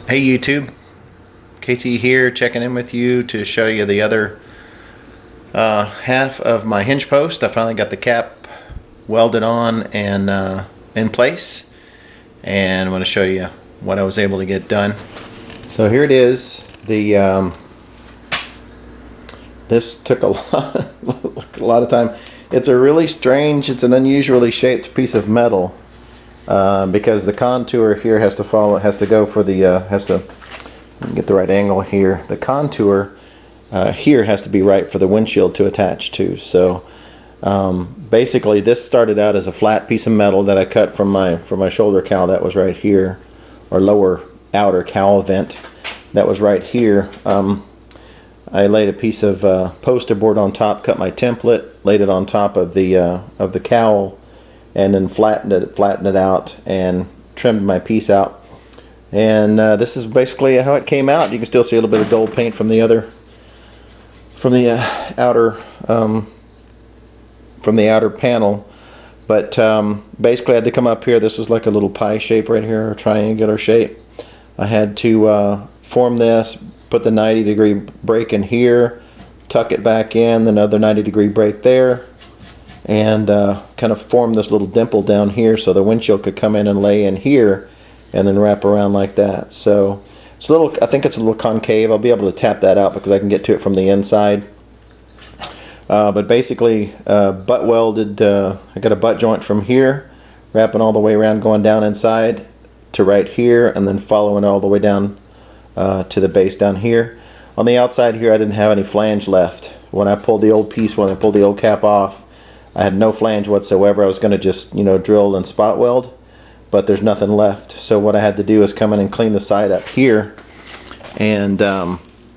Hey YouTube, KT here checking in with you to show you the other half of my hinge post. I finally got the cap welded on and in place, and I'm going to show you what I was able to get done. So here it is. This took a lot of time. It's a really strange, it's an unusually shaped piece of metal. Because the contour here has to go for the, let me get the right angle here. The contour here has to be right for the windshield to attach to. So basically this started out as a flat piece of metal that I cut from my shoulder cowl that was right here, or lower outer cowl vent that was right here. I laid a piece of poster board on top, cut my template, laid it on top of the cowl, and then flattened it out and trimmed my piece out. And this is basically how it came out. You can still see a little bit of gold paint from the outer panel. But basically I had to come up here. This was like a little pie shape right here, or triangular shape. I had to form this, put the 90-degree break in here, tuck it back in, another 90-degree break there, and kind of form this little dimple down here so the windshield could come in and lay in here and then wrap around like that. So it's a little, I think it's a little concave. I'll be able to tap that out because I can get to it from the inside. But basically butt welded, I got a butt joint from here, wrapping all the way around, going down inside to right here, and then following all the way down to the base down here. On the outside here I didn't have any flange left. When I pulled the old piece, when I pulled the old cap off, I had no flange whatsoever. I was going to just, drill and spot weld, but there's nothing left. So what I had to do is come in and clean the side up here, and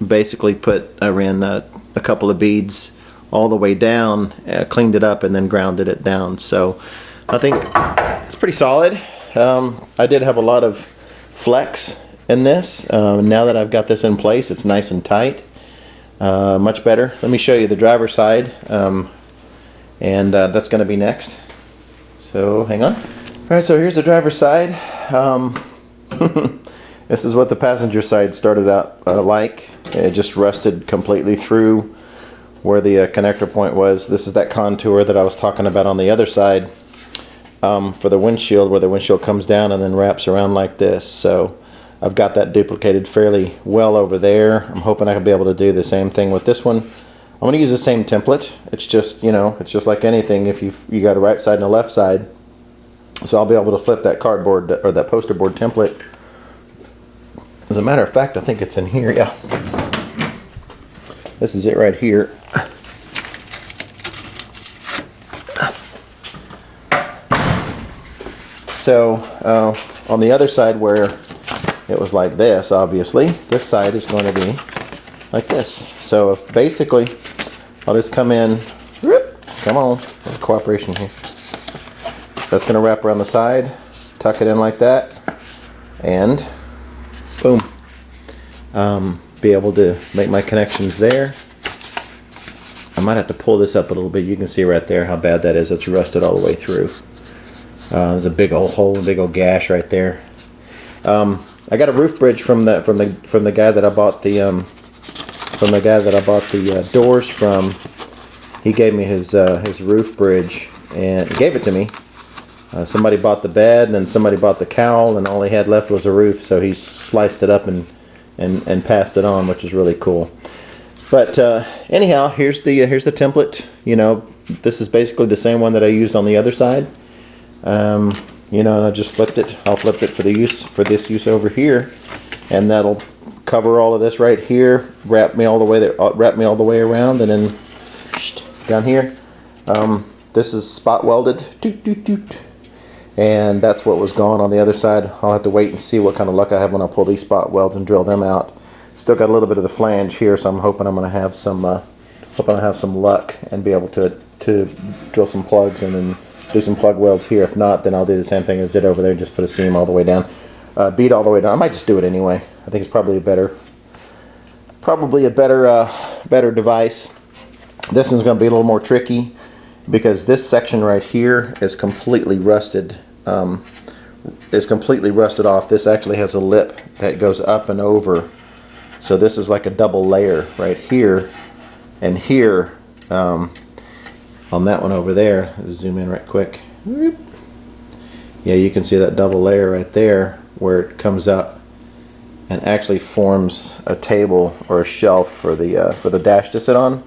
basically I ran a couple of beads all the way down, cleaned it up, and then grounded it down. So I think it's pretty solid. I did have a lot of flex in this. Now that I've got this in place, it's nice and tight. Much better. Let me show you the driver's side. And that's going to be next. So hang on. Alright, so here's the driver's side. This is what the passenger side started out like. It just rusted completely through where the connector point was. This is that contour that I was talking about on the other side for the windshield, where the windshield comes down and then wraps around like this. So I've got that duplicated fairly well over there. I'm hoping I can be able to do the same thing with this one. I'm going to use the same template. It's just, it's just like anything. If you got a right side and a left side, so I'll be able to flip that cardboard or that poster board template. As a matter of fact, I think it's in here. Yeah, this is it right here. So on the other side, where it was like this, obviously this side is going to be like this. So basically I'll just come in, whoop, come on, cooperation here. That's going to wrap around the side, tuck it in like that, and boom. Be able to make my connections there. I might have to pull this up a little bit. You can see right there how bad that is. It's rusted all the way through. There's a big old hole, a big old gash right there. I got a roof bridge from the guy that I bought the doors from. He gave me his roof bridge, and he gave it to me. Somebody bought the bed, and then somebody bought the cowl, and all he had left was a roof. So he sliced it up and passed it on, which is really cool. But anyhow, here's the template. This is basically the same one that I used on the other side. And I just flipped it. I'll flip it for this use over here, and that'll cover all of this right here. Wrap me all the way around, and then down here. This is spot welded. Toot, toot, toot. And that's what was gone on the other side. I'll have to wait and see what kind of luck I have when I pull these spot welds and drill them out. Still got a little bit of the flange here, so I'm hoping I'm going to have some luck and be able to drill some plugs and then do some plug welds here. If not, then I'll do the same thing as I did over there, just put a seam all the way down, bead all the way down. I might just do it anyway. I think it's probably a better device. This one's going to be a little more tricky because this section right here is completely rusted is completely rusted off. This actually has a lip that goes up and over. So this is like a double layer right here and here. On that one over there, zoom in right quick. Yeah, you can see that double layer right there where it comes up and actually forms a table or a shelf for the dash to sit on.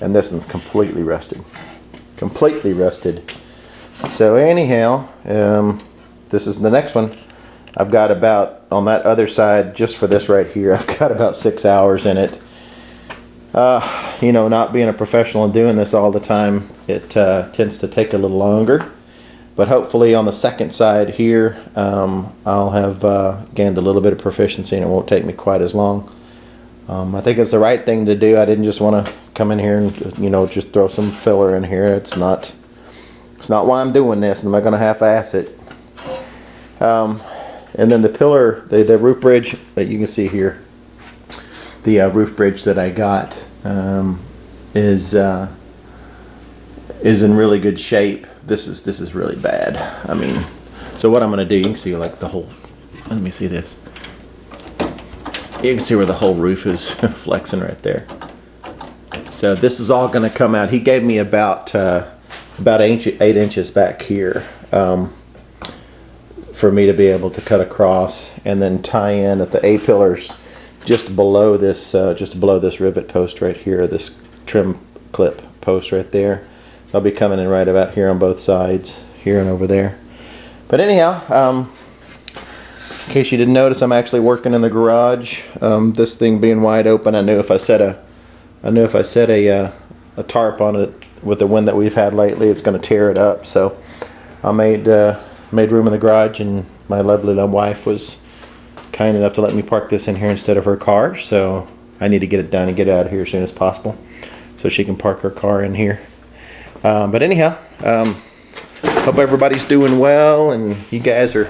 And this one's completely rusted. Completely rusted. So anyhow, this is the next one. I've got about, on that other side, just for this right here, I've got about 6 hours in it. You know, not being a professional and doing this all the time, it tends to take a little longer. But hopefully on the second side here, I'll have gained a little bit of proficiency and it won't take me quite as long. I think it's the right thing to do. I didn't just want to come in here and, you know, just throw some filler in here. It's not why I'm doing this. I'm not going to half-ass it. And then the pillar, the roof bridge that you can see here, the roof bridge that I got is in really good shape. This is really bad. I mean, so what I'm going to do, you can see like the whole, let me see this. You can see where the whole roof is flexing right there. So this is all going to come out. He gave me about 8 inches back here for me to be able to cut across and then tie in at the A-pillars just below this rivet post right here, this trim clip post right there. I'll be coming in right about here on both sides, here and over there. But anyhow, in case you didn't notice, I'm actually working in the garage. This thing being wide open, I knew if I set a tarp on it with the wind that we've had lately, it's going to tear it up. So I made room in the garage, and my lovely wife was kind enough to let me park this in here instead of her car. So I need to get it done and get it out of here as soon as possible, so she can park her car in here. But anyhow, hope everybody's doing well, and you guys are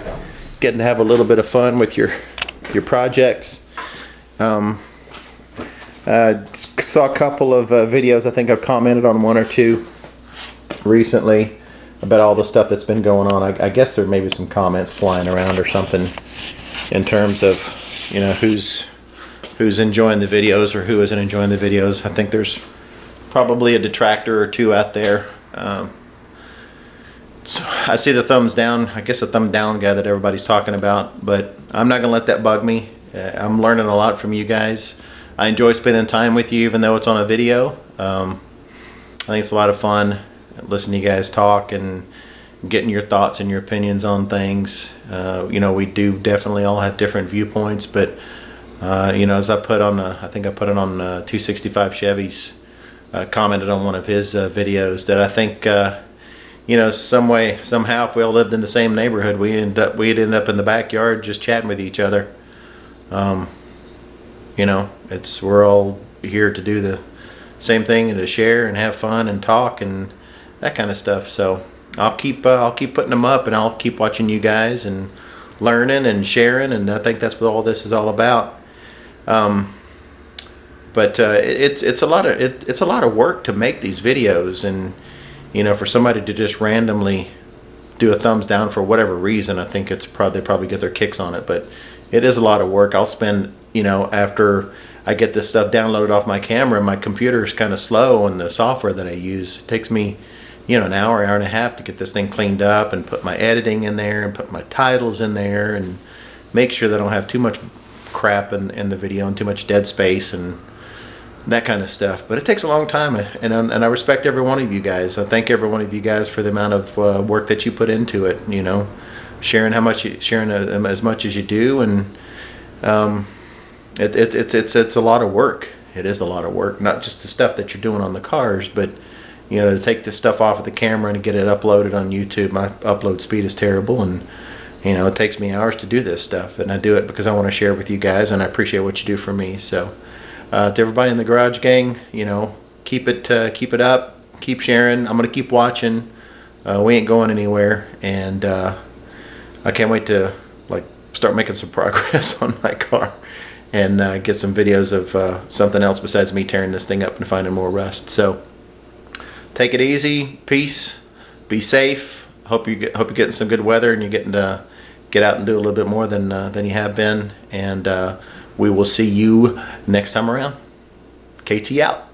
getting to have a little bit of fun with your projects. Saw a couple of videos. I think I've commented on one or two recently about all the stuff that's been going on. I guess there may be some comments flying around or something in terms of, you know, who's enjoying the videos or who isn't enjoying the videos. I think there's probably a detractor or two out there. So I see the thumbs down. I guess the thumb down guy that everybody's talking about, but I'm not gonna let that bug me. I'm learning a lot from you guys. I enjoy spending time with you, even though it's on a video. I think it's a lot of fun listening to you guys talk and getting your thoughts and your opinions on things. You know, we do definitely all have different viewpoints, but you know, as I put on, I think I put it on 265 Chevy's, commented on one of his videos that I think, you know, some way, somehow, if we all lived in the same neighborhood, we'd end up in the backyard just chatting with each other. You know, we're all here to do the same thing and to share and have fun and talk and that kind of stuff. So I'll keep putting them up, and I'll keep watching you guys and learning and sharing, and I think that's what all this is all about. But it's a lot of work to make these videos, and you know, for somebody to just randomly do a thumbs down for whatever reason, I think they probably get their kicks on it. But it is a lot of work. I'll spend, you know, after I get this stuff downloaded off my camera, my computer's kind of slow, and the software that I use, it takes me, you know, an hour and a half to get this thing cleaned up and put my editing in there and put my titles in there and make sure that I don't have too much crap in the video and too much dead space and that kind of stuff. But it takes a long time, and I respect every one of you guys. I thank every one of you guys for the amount of work that you put into it. You know, sharing as much as you do, and it's a lot of work. It is a lot of work, not just the stuff that you're doing on the cars, but you know, to take this stuff off of the camera and get it uploaded on YouTube. My upload speed is terrible, and you know, it takes me hours to do this stuff, and I do it because I want to share with you guys, and I appreciate what you do for me. So to everybody in the garage gang, you know, keep it up, keep sharing. I'm gonna keep watching. We ain't going anywhere, and I can't wait to start making some progress on my car and get some videos of something else besides me tearing this thing up and finding more rust. So take it easy, peace, be safe. Hope you're getting some good weather and you're getting get out and do a little bit more than you have been. And we will see you next time around. KT out.